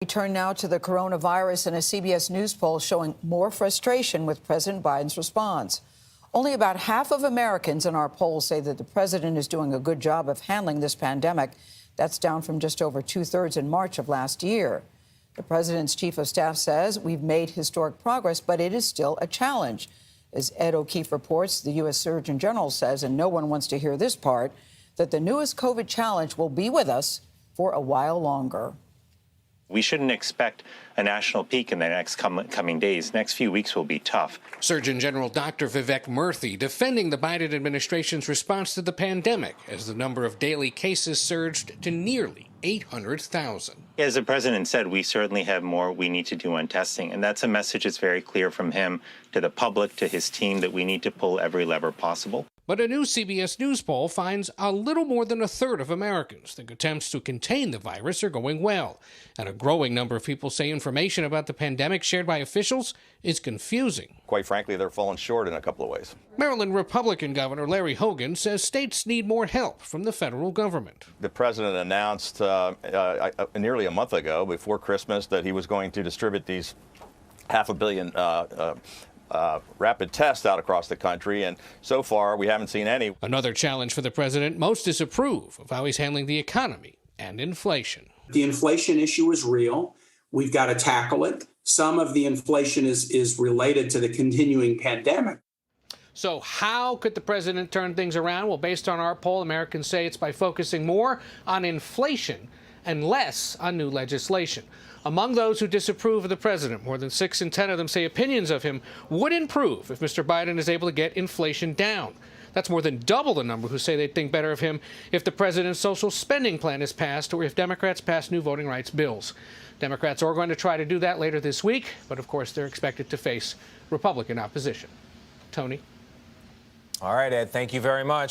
We turn now to the coronavirus and a CBS News poll showing more frustration with President Biden's response. Only about half of Americans in our poll say that the president is doing a good job of handling this pandemic. That's down from just over two-thirds in March of last year. The president's chief of staff says we've made historic progress, but it is still a challenge. As Ed O'Keefe reports, the U.S. Surgeon General says, and no one wants to hear this part, that the newest COVID challenge will be with us for a while longer. We shouldn't expect a national peak in the next coming days. Next few weeks will be tough. Surgeon General Dr. Vivek Murthy defending the Biden administration's response to the pandemic as the number of daily cases surged to nearly 800,000. As the president said, we certainly have more we need to do on testing, and that's a message that's very clear from him to the public, to his team, that we need to pull every lever possible. But a new CBS News poll finds a little more than a third of Americans think attempts to contain the virus are going well. And a growing number of people say information about the pandemic shared by officials is confusing. Quite frankly, they're falling short in a couple of ways. Maryland Republican Governor Larry Hogan says states need more help from the federal government. The president announced nearly a month ago, before Christmas, that he was going to distribute these 500 million rapid tests out across the country, and so far we haven't seen any. Another challenge for the president: most disapprove of how he's handling the economy and inflation. The inflation issue is real. We've got to tackle it. Some of the inflation is related to the continuing pandemic. So how could the president turn things around? Well, based on our poll, Americans say it's by focusing more on inflation and less on new legislation. Among those who disapprove of the president, more than 6 in 10 of them say opinions of him would improve if Mr. Biden is able to get inflation down. That's more than double the number who say they'd think better of him if the president's social spending plan is passed or if Democrats pass new voting rights bills. Democrats are going to try to do that later this week, but of course they're expected to face Republican opposition. Tony? All right, Ed, thank you very much.